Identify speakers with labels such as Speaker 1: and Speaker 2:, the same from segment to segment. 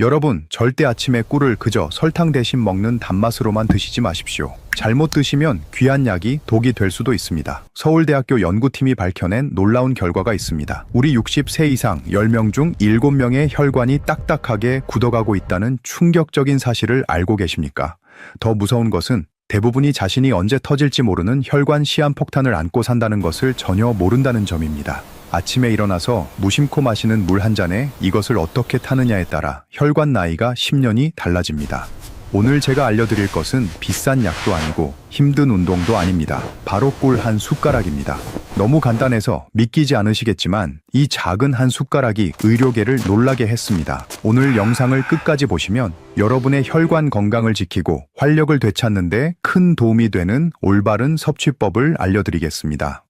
Speaker 1: 여러분, 절대 아침에 꿀을 그저 설탕 대신 먹는 단맛으로만 드시지 마십시오. 잘못 드시면 귀한 약이 독이 될 수도 있습니다. 서울대학교 연구팀이 밝혀낸 놀라운 결과가 있습니다. 우리 60세 이상 10명 중 7명의 혈관이 딱딱하게 굳어가고 있다는 충격적인 사실을 알고 계십니까? 더 무서운 것은 대부분이 자신이 언제 터질지 모르는 혈관 시한폭탄을 안고 산다는 것을 전혀 모른다는 점입니다. 아침에 일어나서 무심코 마시는 물 한 잔에 이것을 어떻게 타느냐에 따라 혈관 나이가 10년이 달라집니다. 오늘 제가 알려드릴 것은 비싼 약도 아니고 힘든 운동도 아닙니다. 바로 꿀 한 숟가락입니다. 너무 간단해서 믿기지 않으시겠지만 이 작은 한 숟가락이 의료계를 놀라게 했습니다. 오늘 영상을 끝까지 보시면 여러분의 혈관 건강을 지키고 활력을 되찾는 데 큰 도움이 되는 올바른 섭취법을 알려드리겠습니다.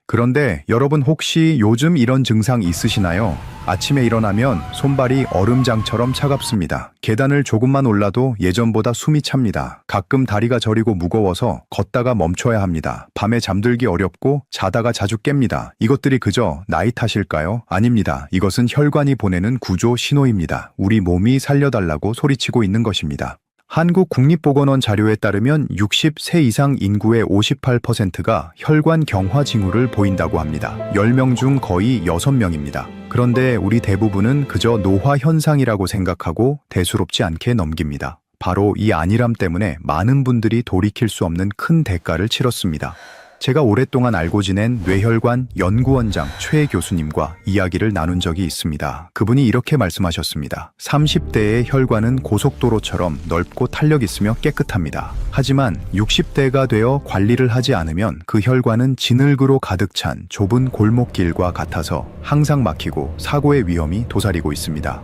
Speaker 1: 그런데 여러분 혹시 요즘 이런 증상 있으시나요? 아침에 일어나면 손발이 얼음장처럼 차갑습니다. 계단을 조금만 올라도 예전보다 숨이 찹니다. 가끔 다리가 저리고 무거워서 걷다가 멈춰야 합니다. 밤에 잠들기 어렵고 자다가 자주 깹니다. 이것들이 그저 나이 탓일까요? 아닙니다. 이것은 혈관이 보내는 구조 신호입니다. 우리 몸이 살려달라고 소리치고 있는 것입니다. 한국국립보건원 자료에 따르면 60세 이상 인구의 58%가 혈관 경화 징후를 보인다고 합니다. 10명 중 거의 6명입니다. 그런데 우리 대부분은 그저 노화 현상이라고 생각하고 대수롭지 않게 넘깁니다. 바로 이 안일함 때문에 많은 분들이 돌이킬 수 없는 큰 대가를 치렀습니다. 제가 오랫동안 알고 지낸 뇌혈관 연구원장 최 교수님과 이야기를 나눈 적이 있습니다. 그분이 이렇게 말씀하셨습니다. 30대의 혈관은 고속도로처럼 넓고 탄력 있으며 깨끗합니다. 하지만 60대가 되어 관리를 하지 않으면 그 혈관은 진흙으로 가득 찬 좁은 골목길과 같아서 항상 막히고 사고의 위험이 도사리고 있습니다.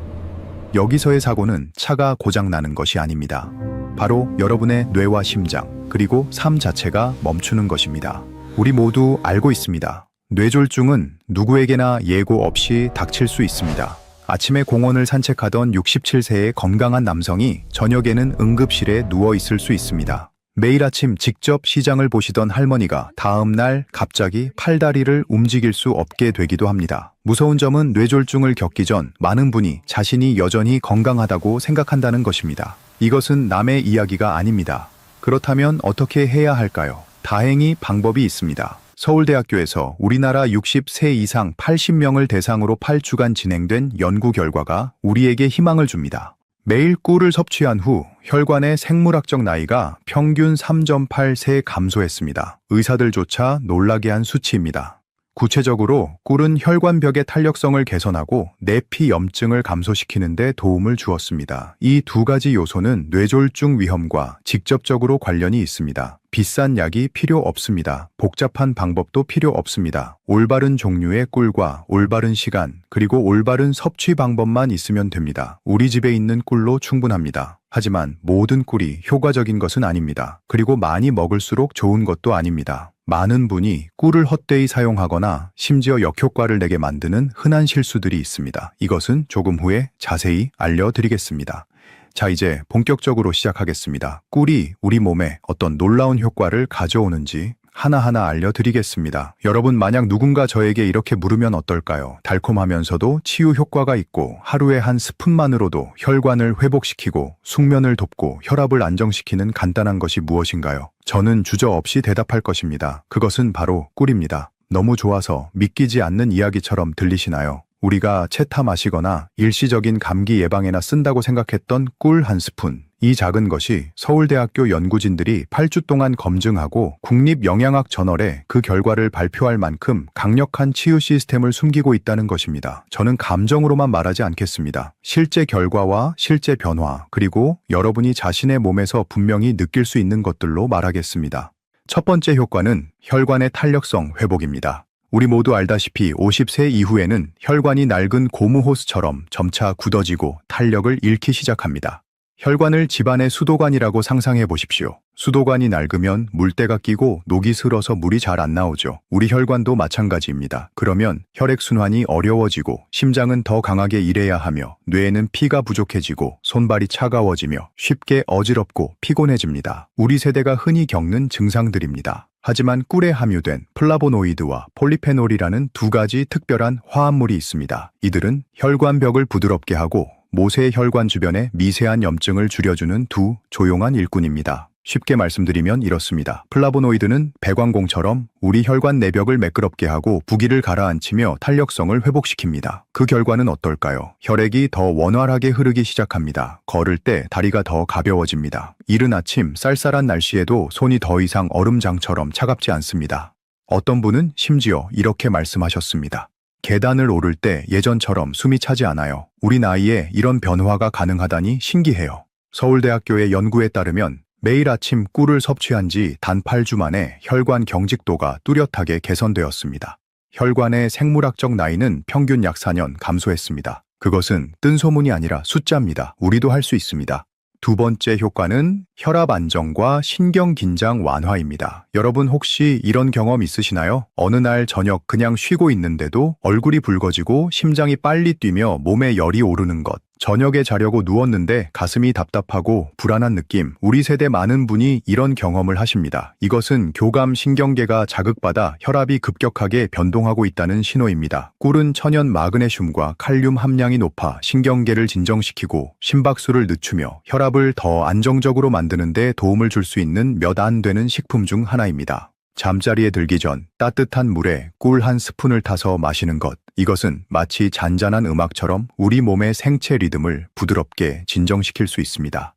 Speaker 1: 여기서의 사고는 차가 고장나는 것이 아닙니다. 바로 여러분의 뇌와 심장, 그리고 삶 자체가 멈추는 것입니다. 우리 모두 알고 있습니다. 뇌졸중은 누구에게나 예고 없이 닥칠 수 있습니다. 아침에 공원을 산책하던 67세의 건강한 남성이 저녁에는 응급실에 누워 있을 수 있습니다. 매일 아침 직접 시장을 보시던 할머니가 다음 날 갑자기 팔다리를 움직일 수 없게 되기도 합니다. 무서운 점은 뇌졸중을 겪기 전 많은 분이 자신이 여전히 건강하다고 생각한다는 것입니다. 이것은 남의 이야기가 아닙니다. 그렇다면 어떻게 해야 할까요? 다행히 방법이 있습니다. 서울대학교에서 우리나라 60세 이상 80명을 대상으로 8주간 진행된 연구 결과가 우리에게 희망을 줍니다. 매일 꿀을 섭취한 후 혈관의 생물학적 나이가 평균 3.8세 감소했습니다. 의사들조차 놀라게 한 수치입니다. 구체적으로 꿀은 혈관벽의 탄력성을 개선하고 내피 염증을 감소시키는 데 도움을 주었습니다. 이 두 가지 요소는 뇌졸중 위험과 직접적으로 관련이 있습니다. 비싼 약이 필요 없습니다. 복잡한 방법도 필요 없습니다. 올바른 종류의 꿀과 올바른 시간, 그리고 올바른 섭취 방법만 있으면 됩니다. 우리 집에 있는 꿀로 충분합니다. 하지만 모든 꿀이 효과적인 것은 아닙니다. 그리고 많이 먹을수록 좋은 것도 아닙니다. 많은 분이 꿀을 헛되이 사용하거나 심지어 역효과를 내게 만드는 흔한 실수들이 있습니다. 이것은 조금 후에 자세히 알려드리겠습니다. 자, 이제 본격적으로 시작하겠습니다. 꿀이 우리 몸에 어떤 놀라운 효과를 가져오는지 하나하나 알려드리겠습니다. 여러분, 만약 누군가 저에게 이렇게 물으면 어떨까요? 달콤하면서도 치유 효과가 있고 하루에 한 스푼만으로도 혈관을 회복시키고 숙면을 돕고 혈압을 안정시키는 간단한 것이 무엇인가요? 저는 주저없이 대답할 것입니다. 그것은 바로 꿀입니다. 너무 좋아서 믿기지 않는 이야기처럼 들리시나요? 우리가 채타 마시거나 일시적인 감기 예방에나 쓴다고 생각했던 꿀 한 스푼. 이 작은 것이 서울대학교 연구진들이 8주 동안 검증하고 국립영양학 저널에 그 결과를 발표할 만큼 강력한 치유 시스템을 숨기고 있다는 것입니다. 저는 감정으로만 말하지 않겠습니다. 실제 결과와 실제 변화, 그리고 여러분이 자신의 몸에서 분명히 느낄 수 있는 것들로 말하겠습니다. 첫 번째 효과는 혈관의 탄력성 회복입니다. 우리 모두 알다시피 50세 이후에는 혈관이 낡은 고무 호스처럼 점차 굳어지고 탄력을 잃기 시작합니다. 혈관을 집안의 수도관이라고 상상해 보십시오. 수도관이 낡으면 물때가 끼고 녹이 슬어서 물이 잘 안 나오죠. 우리 혈관도 마찬가지입니다. 그러면 혈액순환이 어려워지고 심장은 더 강하게 일해야 하며 뇌에는 피가 부족해지고 손발이 차가워지며 쉽게 어지럽고 피곤해집니다. 우리 세대가 흔히 겪는 증상들입니다. 하지만 꿀에 함유된 플라보노이드와 폴리페놀이라는 두 가지 특별한 화합물이 있습니다. 이들은 혈관벽을 부드럽게 하고 모세의 혈관 주변의 미세한 염증을 줄여주는 두 조용한 일꾼입니다. 쉽게 말씀드리면 이렇습니다. 플라보노이드는 배광공처럼 우리 혈관 내벽을 매끄럽게 하고 부기를 가라앉히며 탄력성을 회복시킵니다. 그 결과는 어떨까요? 혈액이 더 원활하게 흐르기 시작합니다. 걸을 때 다리가 더 가벼워집니다. 이른 아침 쌀쌀한 날씨에도 손이 더 이상 얼음장처럼 차갑지 않습니다. 어떤 분은 심지어 이렇게 말씀하셨습니다. 계단을 오를 때 예전처럼 숨이 차지 않아요. 우리 나이에 이런 변화가 가능하다니 신기해요. 서울대학교의 연구에 따르면 매일 아침 꿀을 섭취한 지 단 8주 만에 혈관 경직도가 뚜렷하게 개선되었습니다. 혈관의 생물학적 나이는 평균 약 4년 감소했습니다. 그것은 뜬소문이 아니라 숫자입니다. 우리도 할 수 있습니다. 두 번째 효과는 혈압 안정과 신경 긴장 완화입니다. 여러분 혹시 이런 경험 있으시나요? 어느 날 저녁 그냥 쉬고 있는데도 얼굴이 붉어지고 심장이 빨리 뛰며 몸에 열이 오르는 것. 저녁에 자려고 누웠는데 가슴이 답답하고 불안한 느낌. 우리 세대 많은 분이 이런 경험을 하십니다. 이것은 교감 신경계가 자극받아 혈압이 급격하게 변동하고 있다는 신호입니다. 꿀은 천연 마그네슘과 칼륨 함량이 높아 신경계를 진정시키고 심박수를 늦추며 혈압을 더 안정적으로 만드는 데 도움을 줄 수 있는 몇 안 되는 식품 중 하나입니다. 잠자리에 들기 전 따뜻한 물에 꿀 한 스푼을 타서 마시는 것. 이것은 마치 잔잔한 음악처럼 우리 몸의 생체 리듬을 부드럽게 진정시킬 수 있습니다.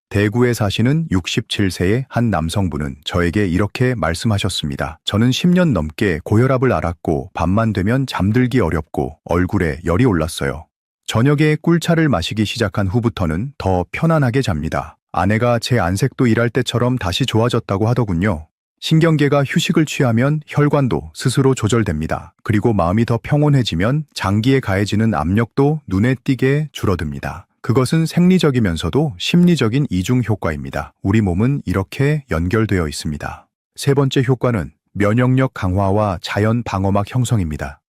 Speaker 1: 대구에 사시는 67세의 한 남성분은 저에게 이렇게 말씀하셨습니다. 저는 10년 넘게 고혈압을 앓았고 밤만 되면 잠들기 어렵고 얼굴에 열이 올랐어요. 저녁에 꿀차를 마시기 시작한 후부터는 더 편안하게 잡니다. 아내가 제 안색도 일할 때처럼 다시 좋아졌다고 하더군요. 신경계가 휴식을 취하면 혈관도 스스로 조절됩니다. 그리고 마음이 더 평온해지면 장기에 가해지는 압력도 눈에 띄게 줄어듭니다. 그것은 생리적이면서도 심리적인 이중 효과입니다. 우리 몸은 이렇게 연결되어 있습니다. 세 번째 효과는 면역력 강화와 자연 방어막 형성입니다.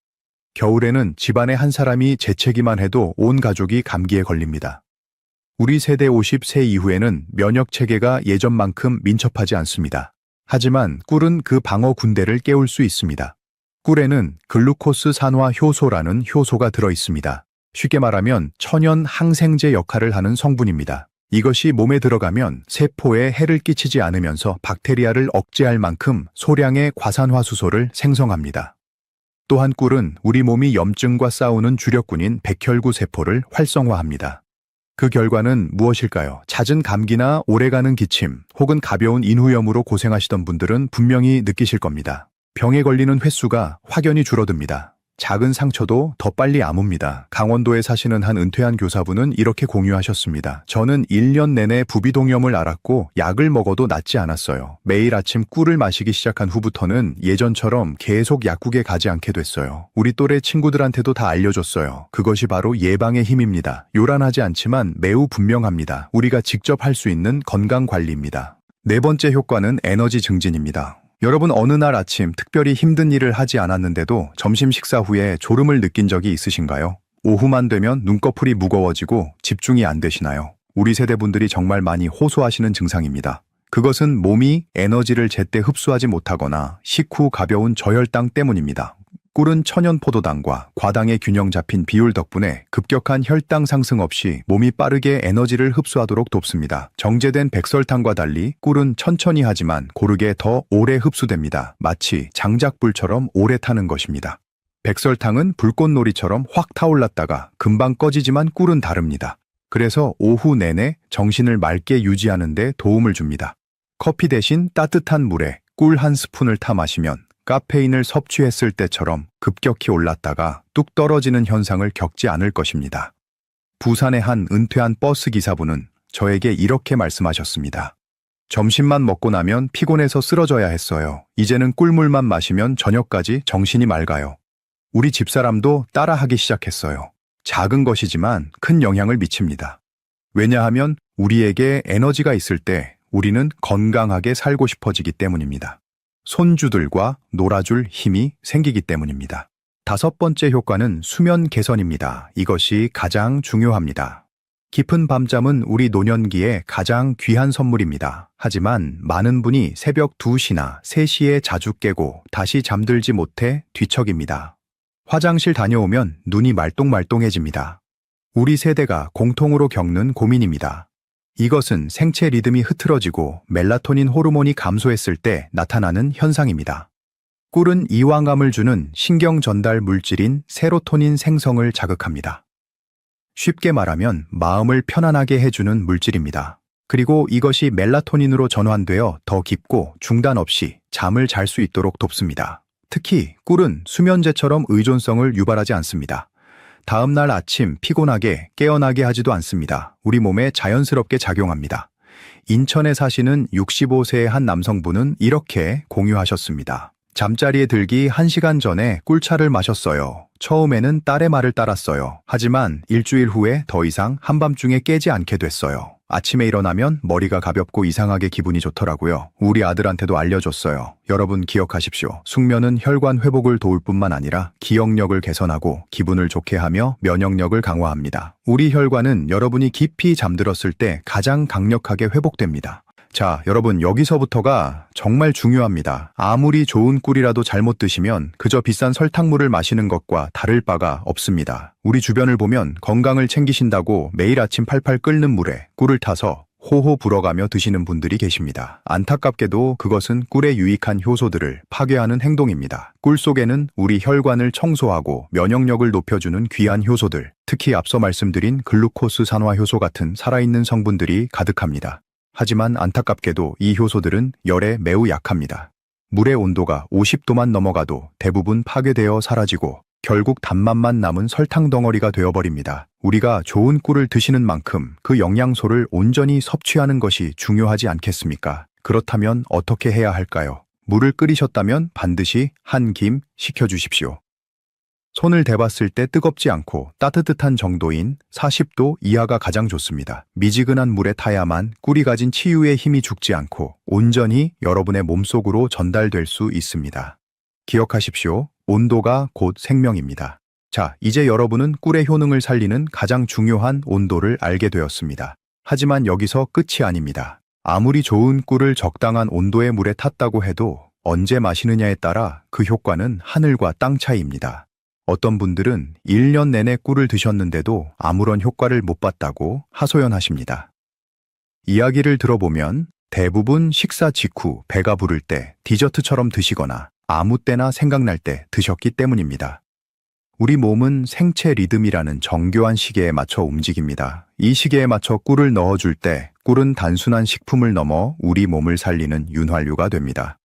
Speaker 1: 겨울에는 집안에 한 사람이 재채기만 해도 온 가족이 감기에 걸립니다. 우리 세대 50세 이후에는 면역 체계가 예전만큼 민첩하지 않습니다. 하지만 꿀은 그 방어 군대를 깨울 수 있습니다. 꿀에는 글루코스 산화 효소라는 효소가 들어 있습니다. 쉽게 말하면 천연 항생제 역할을 하는 성분입니다. 이것이 몸에 들어가면 세포에 해를 끼치지 않으면서 박테리아를 억제할 만큼 소량의 과산화수소를 생성합니다. 또한 꿀은 우리 몸이 염증과 싸우는 주력군인 백혈구 세포를 활성화합니다. 그 결과는 무엇일까요? 잦은 감기나 오래가는 기침 혹은 가벼운 인후염으로 고생하시던 분들은 분명히 느끼실 겁니다. 병에 걸리는 횟수가 확연히 줄어듭니다. 작은 상처도 더 빨리 아뭅니다. 강원도에 사시는 한 은퇴한 교사분은 이렇게 공유하셨습니다. 저는 1년 내내 부비동염을 앓았고 약을 먹어도 낫지 않았어요. 매일 아침 꿀을 마시기 시작한 후부터는 예전처럼 계속 약국에 가지 않게 됐어요. 우리 또래 친구들한테도 다 알려줬어요. 그것이 바로 예방의 힘입니다. 요란하지 않지만 매우 분명합니다. 우리가 직접 할 수 있는 건강관리입니다. 네 번째 효과는 에너지 증진입니다. 여러분 어느 날 아침 특별히 힘든 일을 하지 않았는데도 점심 식사 후에 졸음을 느낀 적이 있으신가요? 오후만 되면 눈꺼풀이 무거워지고 집중이 안 되시나요? 우리 세대분들이 정말 많이 호소하시는 증상입니다. 그것은 몸이 에너지를 제때 흡수하지 못하거나 식후 가벼운 저혈당 때문입니다. 꿀은 천연 포도당과 과당의 균형 잡힌 비율 덕분에 급격한 혈당 상승 없이 몸이 빠르게 에너지를 흡수하도록 돕습니다. 정제된 백설탕과 달리 꿀은 천천히 하지만 고르게 더 오래 흡수됩니다. 마치 장작불처럼 오래 타는 것입니다. 백설탕은 불꽃놀이처럼 확 타올랐다가 금방 꺼지지만 꿀은 다릅니다. 그래서 오후 내내 정신을 맑게 유지하는 데 도움을 줍니다. 커피 대신 따뜻한 물에 꿀 한 스푼을 타 마시면 카페인을 섭취했을 때처럼 급격히 올랐다가 뚝 떨어지는 현상을 겪지 않을 것입니다. 부산의 한 은퇴한 버스 기사분은 저에게 이렇게 말씀하셨습니다. 점심만 먹고 나면 피곤해서 쓰러져야 했어요. 이제는 꿀물만 마시면 저녁까지 정신이 맑아요. 우리 집사람도 따라하기 시작했어요. 작은 것이지만 큰 영향을 미칩니다. 왜냐하면 우리에게 에너지가 있을 때 우리는 건강하게 살고 싶어지기 때문입니다. 손주들과 놀아줄 힘이 생기기 때문입니다. 다섯 번째 효과는 수면 개선입니다. 이것이 가장 중요합니다. 깊은 밤잠은 우리 노년기에 가장 귀한 선물입니다. 하지만 많은 분이 새벽 2시나 3시에 자주 깨고 다시 잠들지 못해 뒤척입니다. 화장실 다녀오면 눈이 말똥말똥해집니다. 우리 세대가 공통으로 겪는 고민입니다. 이것은 생체 리듬이 흐트러지고 멜라토닌 호르몬이 감소했을 때 나타나는 현상입니다. 꿀은 이완감을 주는 신경 전달 물질인 세로토닌 생성을 자극합니다. 쉽게 말하면 마음을 편안하게 해주는 물질입니다. 그리고 이것이 멜라토닌으로 전환되어 더 깊고 중단 없이 잠을 잘 수 있도록 돕습니다. 특히 꿀은 수면제처럼 의존성을 유발하지 않습니다. 다음날 아침 피곤하게 깨어나게 하지도 않습니다. 우리 몸에 자연스럽게 작용합니다. 인천에 사시는 65세의 한 남성분은 이렇게 공유하셨습니다. 잠자리에 들기 1시간 전에 꿀차를 마셨어요. 처음에는 딸의 말을 따랐어요. 하지만 일주일 후에 더 이상 한밤중에 깨지 않게 됐어요. 아침에 일어나면 머리가 가볍고 이상하게 기분이 좋더라고요. 우리 아들한테도 알려줬어요. 여러분 기억하십시오. 숙면은 혈관 회복을 도울 뿐만 아니라 기억력을 개선하고 기분을 좋게 하며 면역력을 강화합니다. 우리 혈관은 여러분이 깊이 잠들었을 때 가장 강력하게 회복됩니다. 자, 여러분 여기서부터가 정말 중요합니다. 아무리 좋은 꿀이라도 잘못 드시면 그저 비싼 설탕물을 마시는 것과 다를 바가 없습니다. 우리 주변을 보면 건강을 챙기신다고 매일 아침 팔팔 끓는 물에 꿀을 타서 호호 불어가며 드시는 분들이 계십니다. 안타깝게도 그것은 꿀의 유익한 효소들을 파괴하는 행동입니다. 꿀 속에는 우리 혈관을 청소하고 면역력을 높여주는 귀한 효소들, 특히 앞서 말씀드린 글루코스 산화 효소 같은 살아있는 성분들이 가득합니다. 하지만 안타깝게도 이 효소들은 열에 매우 약합니다. 물의 온도가 50도만 넘어가도 대부분 파괴되어 사라지고 결국 단맛만 남은 설탕 덩어리가 되어버립니다. 우리가 좋은 꿀을 드시는 만큼 그 영양소를 온전히 섭취하는 것이 중요하지 않겠습니까? 그렇다면 어떻게 해야 할까요? 물을 끓이셨다면 반드시 한 김 식혀주십시오. 손을 대봤을 때 뜨겁지 않고 따뜻한 정도인 40도 이하가 가장 좋습니다. 미지근한 물에 타야만 꿀이 가진 치유의 힘이 죽지 않고 온전히 여러분의 몸속으로 전달될 수 있습니다. 기억하십시오. 온도가 곧 생명입니다. 자, 이제 여러분은 꿀의 효능을 살리는 가장 중요한 온도를 알게 되었습니다. 하지만 여기서 끝이 아닙니다. 아무리 좋은 꿀을 적당한 온도의 물에 탔다고 해도 언제 마시느냐에 따라 그 효과는 하늘과 땅 차이입니다. 어떤 분들은 1년 내내 꿀을 드셨는데도 아무런 효과를 못 봤다고 하소연하십니다. 이야기를 들어보면 대부분 식사 직후 배가 부를 때 디저트처럼 드시거나 아무 때나 생각날 때 드셨기 때문입니다. 우리 몸은 생체 리듬이라는 정교한 시계에 맞춰 움직입니다. 이 시계에 맞춰 꿀을 넣어줄 때 꿀은 단순한 식품을 넘어 우리 몸을 살리는 윤활유가 됩니다.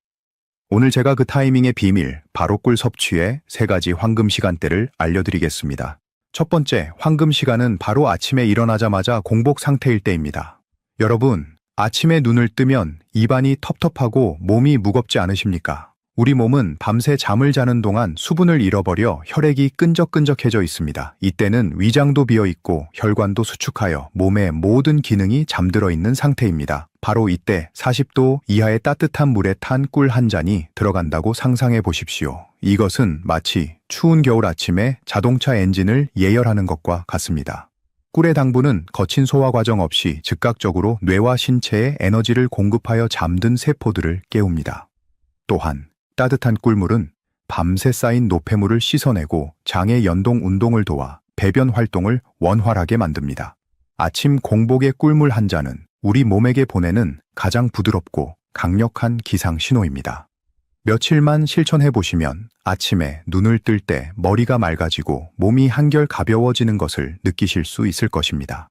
Speaker 1: 오늘 제가 그 타이밍의 비밀, 바로 꿀 섭취의 3가지 황금 시간대를 알려드리겠습니다. 첫 번째, 황금 시간은 바로 아침에 일어나자마자 공복 상태일 때입니다. 여러분, 아침에 눈을 뜨면 입안이 텁텁하고 몸이 무겁지 않으십니까? 우리 몸은 밤새 잠을 자는 동안 수분을 잃어버려 혈액이 끈적끈적해져 있습니다. 이때는 위장도 비어있고 혈관도 수축하여 몸의 모든 기능이 잠들어 있는 상태입니다. 바로 이때 40도 이하의 따뜻한 물에 탄 꿀 한 잔이 들어간다고 상상해 보십시오. 이것은 마치 추운 겨울 아침에 자동차 엔진을 예열하는 것과 같습니다. 꿀의 당분은 거친 소화 과정 없이 즉각적으로 뇌와 신체에 에너지를 공급하여 잠든 세포들을 깨웁니다. 또한 따뜻한 꿀물은 밤새 쌓인 노폐물을 씻어내고 장의 연동 운동을 도와 배변 활동을 원활하게 만듭니다. 아침 공복의 꿀물 한 잔은 우리 몸에게 보내는 가장 부드럽고 강력한 기상 신호입니다. 며칠만 실천해 보시면 아침에 눈을 뜰 때 머리가 맑아지고 몸이 한결 가벼워지는 것을 느끼실 수 있을 것입니다.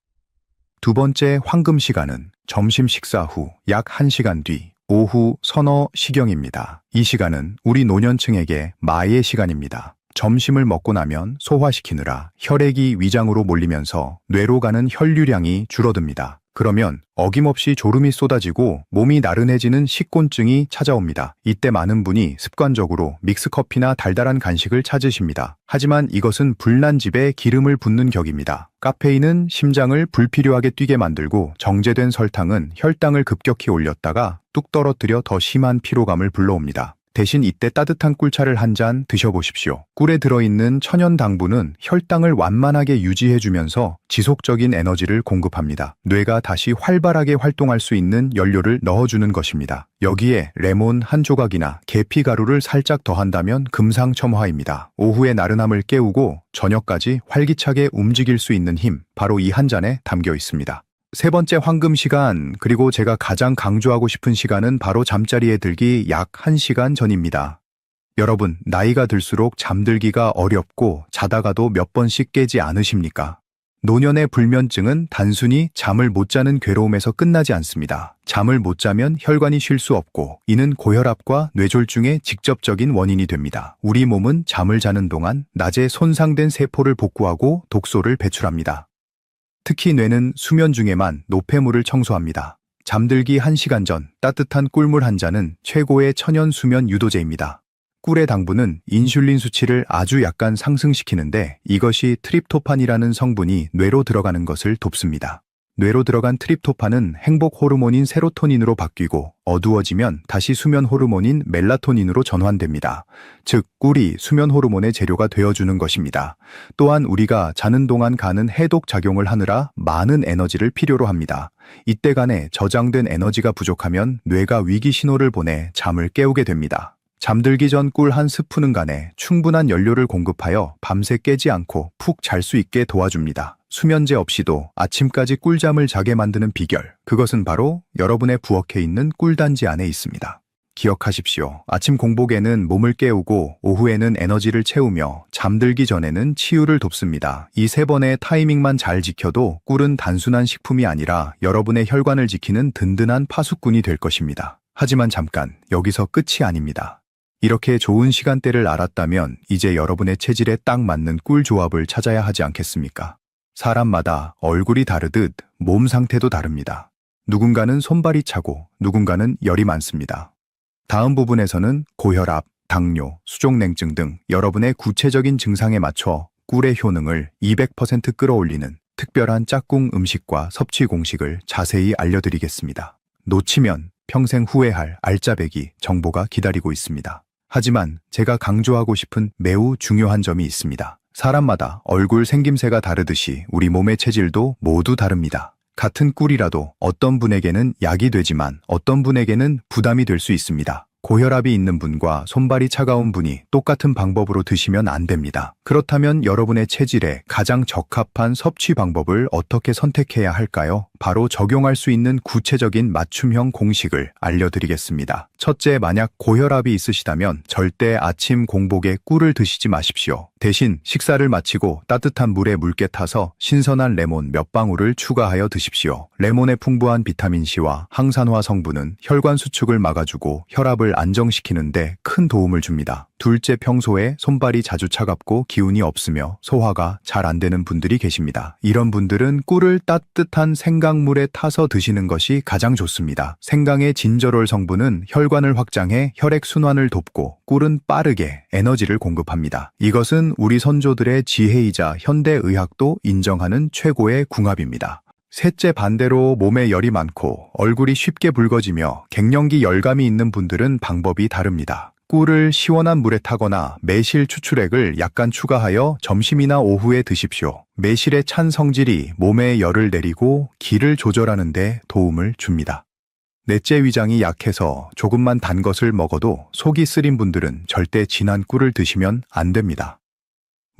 Speaker 1: 두 번째 황금 시간은 점심 식사 후 약 1시간 뒤 오후 서너 시경입니다. 이 시간은 우리 노년층에게 마의 시간입니다. 점심을 먹고 나면 소화시키느라 혈액이 위장으로 몰리면서 뇌로 가는 혈류량이 줄어듭니다. 그러면 어김없이 졸음이 쏟아지고 몸이 나른해지는 식곤증이 찾아옵니다. 이때 많은 분이 습관적으로 믹스커피나 달달한 간식을 찾으십니다. 하지만 이것은 불난 집에 기름을 붓는 격입니다. 카페인은 심장을 불필요하게 뛰게 만들고 정제된 설탕은 혈당을 급격히 올렸다가 뚝 떨어뜨려 더 심한 피로감을 불러옵니다. 대신 이때 따뜻한 꿀차를 한 잔 드셔보십시오. 꿀에 들어있는 천연 당분은 혈당을 완만하게 유지해주면서 지속적인 에너지를 공급합니다. 뇌가 다시 활발하게 활동할 수 있는 연료를 넣어주는 것입니다. 여기에 레몬 한 조각이나 계피 가루를 살짝 더한다면 금상첨화입니다. 오후의 나른함을 깨우고 저녁까지 활기차게 움직일 수 있는 힘, 바로 이 한 잔에 담겨 있습니다. 세 번째 황금 시간, 그리고 제가 가장 강조하고 싶은 시간은 바로 잠자리에 들기 약 1시간 전입니다. 여러분, 나이가 들수록 잠들기가 어렵고 자다가도 몇 번씩 깨지 않으십니까? 노년의 불면증은 단순히 잠을 못 자는 괴로움에서 끝나지 않습니다. 잠을 못 자면 혈관이 쉴 수 없고 이는 고혈압과 뇌졸중의 직접적인 원인이 됩니다. 우리 몸은 잠을 자는 동안 낮에 손상된 세포를 복구하고 독소를 배출합니다. 특히 뇌는 수면 중에만 노폐물을 청소합니다. 잠들기 1시간 전 따뜻한 꿀물 한 잔은 최고의 천연 수면 유도제입니다. 꿀의 당분은 인슐린 수치를 아주 약간 상승시키는데 이것이 트립토판이라는 성분이 뇌로 들어가는 것을 돕습니다. 뇌로 들어간 트립토판은 행복 호르몬인 세로토닌으로 바뀌고 어두워지면 다시 수면 호르몬인 멜라토닌으로 전환됩니다. 즉, 꿀이 수면 호르몬의 재료가 되어주는 것입니다. 또한 우리가 자는 동안 가는 해독 작용을 하느라 많은 에너지를 필요로 합니다. 이때간에 저장된 에너지가 부족하면 뇌가 위기 신호를 보내 잠을 깨우게 됩니다. 잠들기 전 꿀 한 스푼은 간에 충분한 연료를 공급하여 밤새 깨지 않고 푹 잘 수 있게 도와줍니다. 수면제 없이도 아침까지 꿀잠을 자게 만드는 비결, 그것은 바로 여러분의 부엌에 있는 꿀단지 안에 있습니다. 기억하십시오. 아침 공복에는 몸을 깨우고 오후에는 에너지를 채우며 잠들기 전에는 치유를 돕습니다. 이 세 번의 타이밍만 잘 지켜도 꿀은 단순한 식품이 아니라 여러분의 혈관을 지키는 든든한 파수꾼이 될 것입니다. 하지만 잠깐, 여기서 끝이 아닙니다. 이렇게 좋은 시간대를 알았다면 이제 여러분의 체질에 딱 맞는 꿀 조합을 찾아야 하지 않겠습니까? 사람마다 얼굴이 다르듯 몸 상태도 다릅니다. 누군가는 손발이 차고 누군가는 열이 많습니다. 다음 부분에서는 고혈압, 당뇨, 수족냉증 등 여러분의 구체적인 증상에 맞춰 꿀의 효능을 200% 끌어올리는 특별한 짝꿍 음식과 섭취 공식을 자세히 알려드리겠습니다. 놓치면 평생 후회할 알짜배기 정보가 기다리고 있습니다. 하지만 제가 강조하고 싶은 매우 중요한 점이 있습니다. 사람마다 얼굴 생김새가 다르듯이 우리 몸의 체질도 모두 다릅니다. 같은 꿀이라도 어떤 분에게는 약이 되지만 어떤 분에게는 부담이 될 수 있습니다. 고혈압이 있는 분과 손발이 차가운 분이 똑같은 방법으로 드시면 안 됩니다. 그렇다면 여러분의 체질에 가장 적합한 섭취 방법을 어떻게 선택해야 할까요? 바로 적용할 수 있는 구체적인 맞춤형 공식을 알려드리겠습니다. 첫째, 만약 고혈압이 있으시다면 절대 아침 공복에 꿀을 드시지 마십시오. 대신 식사를 마치고 따뜻한 물에 묽게 타서 신선한 레몬 몇 방울을 추가하여 드십시오. 레몬의 풍부한 비타민C와 항산화 성분은 혈관 수축을 막아주고 혈압을 안정시키는 데 큰 도움을 줍니다. 둘째, 평소에 손발이 자주 차갑고 기운이 없으며 소화가 잘 안 되는 분들이 계십니다. 이런 분들은 꿀을 따뜻한 생강물에 타서 드시는 것이 가장 좋습니다. 생강의 진저롤 성분은 혈관을 확장해 혈액 순환을 돕고 꿀은 빠르게 에너지를 공급합니다. 이것은 우리 선조들의 지혜이자 현대의학도 인정하는 최고의 궁합입니다. 셋째, 반대로 몸에 열이 많고 얼굴이 쉽게 붉어지며 갱년기 열감이 있는 분들은 방법이 다릅니다. 꿀을 시원한 물에 타거나 매실 추출액을 약간 추가하여 점심이나 오후에 드십시오. 매실의 찬 성질이 몸에 열을 내리고 기를 조절하는 데 도움을 줍니다. 넷째, 위장이 약해서 조금만 단 것을 먹어도 속이 쓰린 분들은 절대 진한 꿀을 드시면 안 됩니다.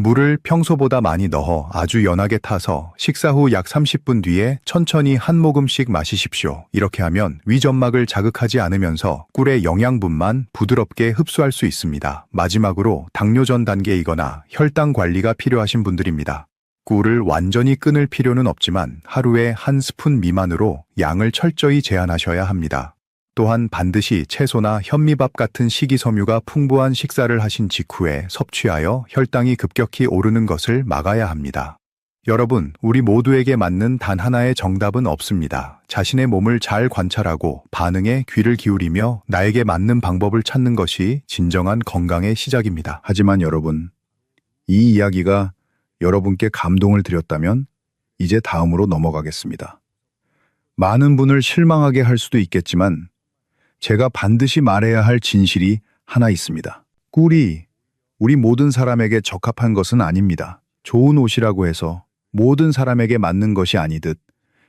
Speaker 1: 물을 평소보다 많이 넣어 아주 연하게 타서 식사 후 약 30분 뒤에 천천히 한 모금씩 마시십시오. 이렇게 하면 위점막을 자극하지 않으면서 꿀의 영양분만 부드럽게 흡수할 수 있습니다. 마지막으로 당뇨 전 단계이거나 혈당 관리가 필요하신 분들입니다. 꿀을 완전히 끊을 필요는 없지만 하루에 한 스푼 미만으로 양을 철저히 제한하셔야 합니다. 또한 반드시 채소나 현미밥 같은 식이섬유가 풍부한 식사를 하신 직후에 섭취하여 혈당이 급격히 오르는 것을 막아야 합니다. 여러분, 우리 모두에게 맞는 단 하나의 정답은 없습니다. 자신의 몸을 잘 관찰하고 반응에 귀를 기울이며 나에게 맞는 방법을 찾는 것이 진정한 건강의 시작입니다. 하지만 여러분, 이 이야기가 여러분께 감동을 드렸다면 이제 다음으로 넘어가겠습니다. 많은 분을 실망하게 할 수도 있겠지만 제가 반드시 말해야 할 진실이 하나 있습니다. 꿀이 우리 모든 사람에게 적합한 것은 아닙니다. 좋은 옷이라고 해서 모든 사람에게 맞는 것이 아니듯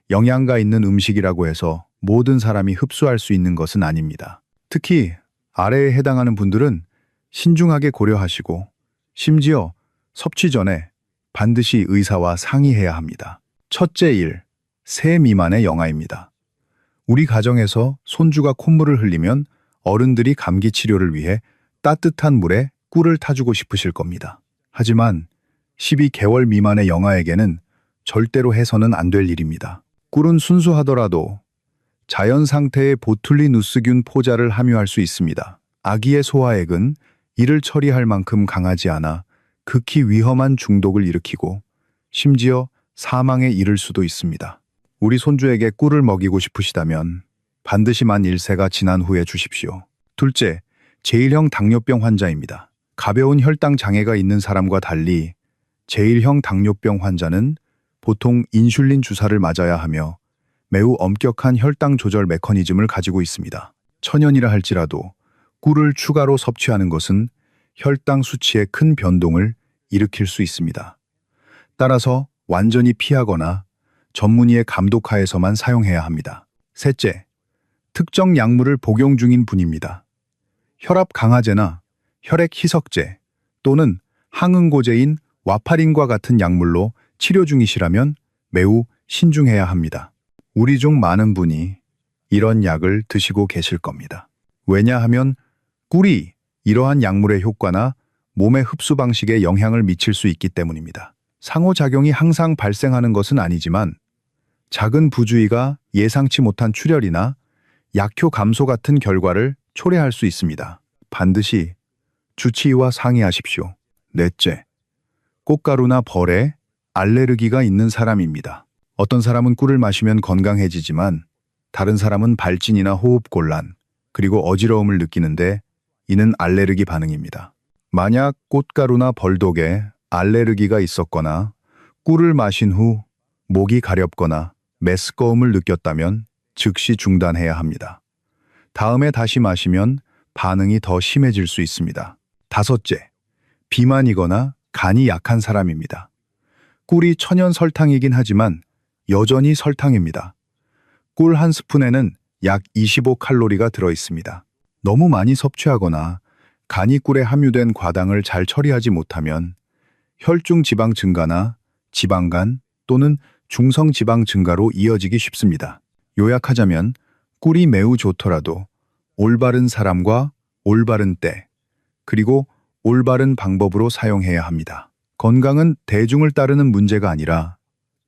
Speaker 1: 영양가 있는 음식이라고 해서 모든 사람이 흡수할 수 있는 것은 아닙니다. 특히 아래에 해당하는 분들은 신중하게 고려하시고 심지어 섭취 전에 반드시 의사와 상의해야 합니다. 첫째 일, 세 미만의 영아입니다. 우리 가정에서 손주가 콧물을 흘리면 어른들이 감기 치료를 위해 따뜻한 물에 꿀을 타주고 싶으실 겁니다. 하지만 12개월 미만의 영아에게는 절대로 해서는 안 될 일입니다. 꿀은 순수하더라도 자연 상태의 보툴리누스균 포자를 함유할 수 있습니다. 아기의 소화액은 이를 처리할 만큼 강하지 않아 극히 위험한 중독을 일으키고 심지어 사망에 이를 수도 있습니다. 우리 손주에게 꿀을 먹이고 싶으시다면 반드시 만 1세가 지난 후에 주십시오. 둘째, 제1형 당뇨병 환자입니다. 가벼운 혈당 장애가 있는 사람과 달리 제1형 당뇨병 환자는 보통 인슐린 주사를 맞아야 하며 매우 엄격한 혈당 조절 메커니즘을 가지고 있습니다. 천연이라 할지라도 꿀을 추가로 섭취하는 것은 혈당 수치에 큰 변동을 일으킬 수 있습니다. 따라서 완전히 피하거나 전문의의 감독하에서만 사용해야 합니다. 셋째, 특정 약물을 복용 중인 분입니다. 혈압 강화제나 혈액 희석제 또는 항응고제인 와파린과 같은 약물로 치료 중이시라면 매우 신중해야 합니다. 우리 중 많은 분이 이런 약을 드시고 계실 겁니다. 왜냐하면 꿀이 이러한 약물의 효과나 몸의 흡수 방식에 영향을 미칠 수 있기 때문입니다. 상호작용이 항상 발생하는 것은 아니지만 작은 부주의가 예상치 못한 출혈이나 약효 감소 같은 결과를 초래할 수 있습니다. 반드시 주치의와 상의하십시오. 넷째, 꽃가루나 벌에 알레르기가 있는 사람입니다. 어떤 사람은 꿀을 마시면 건강해지지만 다른 사람은 발진이나 호흡곤란, 그리고 어지러움을 느끼는데 이는 알레르기 반응입니다. 만약 꽃가루나 벌독에 알레르기가 있었거나 꿀을 마신 후 목이 가렵거나 메스꺼움을 느꼈다면 즉시 중단해야 합니다. 다음에 다시 마시면 반응이 더 심해질 수 있습니다. 다섯째, 비만이거나 간이 약한 사람입니다. 꿀이 천연 설탕이긴 하지만 여전히 설탕입니다. 꿀 한 스푼에는 약 25칼로리가 들어 있습니다. 너무 많이 섭취하거나 간이 꿀에 함유된 과당을 잘 처리하지 못하면 혈중 지방 증가나 지방간 또는 중성 지방 증가로 이어지기 쉽습니다. 요약하자면 꿀이 매우 좋더라도 올바른 사람과 올바른 때, 그리고 올바른 방법으로 사용해야 합니다. 건강은 대중을 따르는 문제가 아니라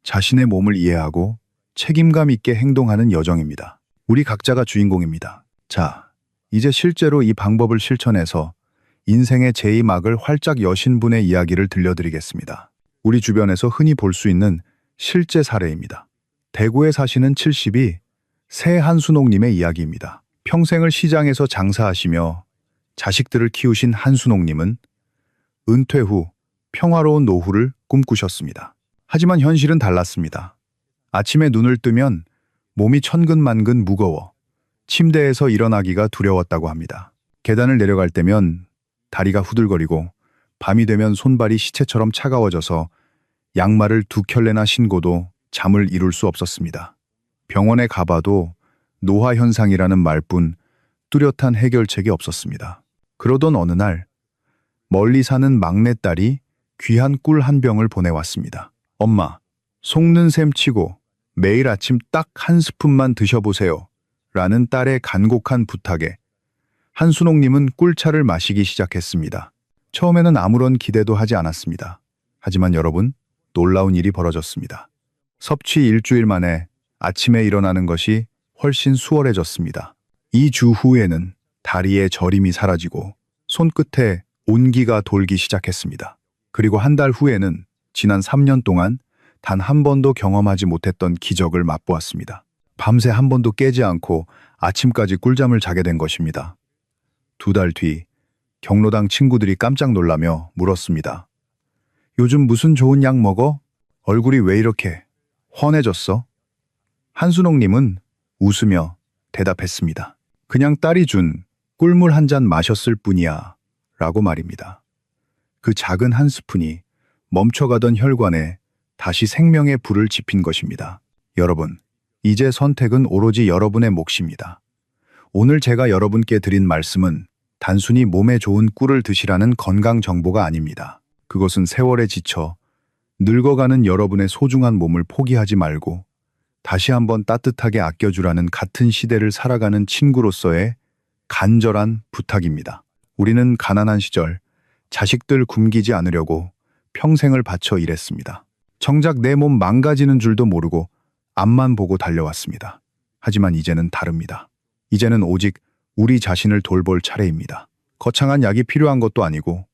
Speaker 1: 자신의 몸을 이해하고 책임감 있게 행동하는 여정입니다. 우리 각자가 주인공입니다. 자, 이제 실제로 이 방법을 실천해서 인생의 제2막을 활짝 여신 분의 이야기를 들려드리겠습니다. 우리 주변에서 흔히 볼 수 있는 실제 사례입니다. 대구에 사시는 72 새 한순옥님의 이야기입니다. 평생을 시장에서 장사하시며 자식들을 키우신 한순옥님은 은퇴 후 평화로운 노후를 꿈꾸셨습니다. 하지만 현실은 달랐습니다. 아침에 눈을 뜨면 몸이 천근만근 무거워 침대에서 일어나기가 두려웠다고 합니다. 계단을 내려갈 때면 다리가 후들거리고 밤이 되면 손발이 시체처럼 차가워져서 양말을 2켤레나 신고도 잠을 이룰 수 없었습니다. 병원에 가봐도 노화 현상이라는 말뿐 뚜렷한 해결책이 없었습니다. 그러던 어느 날 멀리 사는 막내딸이 귀한 꿀 한 병을 보내왔습니다. 엄마, 속는 셈 치고 매일 아침 딱 한 스푼만 드셔보세요. 라는 딸의 간곡한 부탁에 한순옥님은 꿀차를 마시기 시작했습니다. 처음에는 아무런 기대도 하지 않았습니다. 하지만 여러분, 놀라운 일이 벌어졌습니다. 섭취 일주일 만에 아침에 일어나는 것이 훨씬 수월해졌습니다. 2주 후에는 다리에 저림이 사라지고 손끝에 온기가 돌기 시작했습니다. 그리고 한 달 후에는 지난 3년 동안 단 한 번도 경험하지 못했던 기적을 맛보았습니다. 밤새 한 번도 깨지 않고 아침까지 꿀잠을 자게 된 것입니다. 2달 뒤 경로당 친구들이 깜짝 놀라며 물었습니다. 요즘 무슨 좋은 약 먹어? 얼굴이 왜 이렇게 훤해졌어? 한순옥님은 웃으며 대답했습니다. 그냥 딸이 준 꿀물 한 잔 마셨을 뿐이야 라고 말입니다. 그 작은 한 스푼이 멈춰가던 혈관에 다시 생명의 불을 지핀 것입니다. 여러분, 이제 선택은 오로지 여러분의 몫입니다. 오늘 제가 여러분께 드린 말씀은 단순히 몸에 좋은 꿀을 드시라는 건강 정보가 아닙니다. 그것은 세월에 지쳐 늙어가는 여러분의 소중한 몸을 포기하지 말고 다시 한번 따뜻하게 아껴주라는 같은 시대를 살아가는 친구로서의 간절한 부탁입니다. 우리는 가난한 시절 자식들 굶기지 않으려고 평생을 바쳐 일했습니다. 정작 내 몸 망가지는 줄도 모르고 앞만 보고 달려왔습니다. 하지만 이제는 다릅니다. 이제는 오직 우리 자신을 돌볼 차례입니다. 거창한 약이 필요한 것도 아니고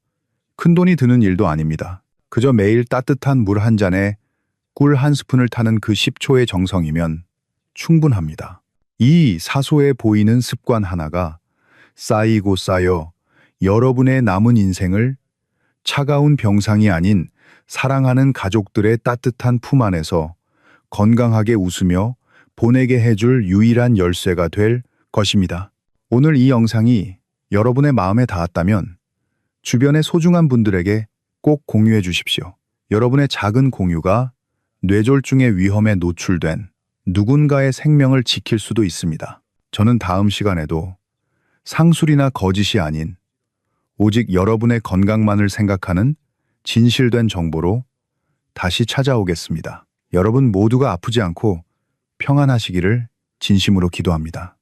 Speaker 1: 큰 돈이 드는 일도 아닙니다. 그저 매일 따뜻한 물 한 잔에 꿀 한 스푼을 타는 그 10초의 정성이면 충분합니다. 이 사소해 보이는 습관 하나가 쌓이고 쌓여 여러분의 남은 인생을 차가운 병상이 아닌 사랑하는 가족들의 따뜻한 품 안에서 건강하게 웃으며 보내게 해줄 유일한 열쇠가 될 것입니다. 오늘 이 영상이 여러분의 마음에 닿았다면 주변의 소중한 분들에게 꼭 공유해 주십시오. 여러분의 작은 공유가 뇌졸중의 위험에 노출된 누군가의 생명을 지킬 수도 있습니다. 저는 다음 시간에도 상술이나 거짓이 아닌 오직 여러분의 건강만을 생각하는 진실된 정보로 다시 찾아오겠습니다. 여러분 모두가 아프지 않고 평안하시기를 진심으로 기도합니다.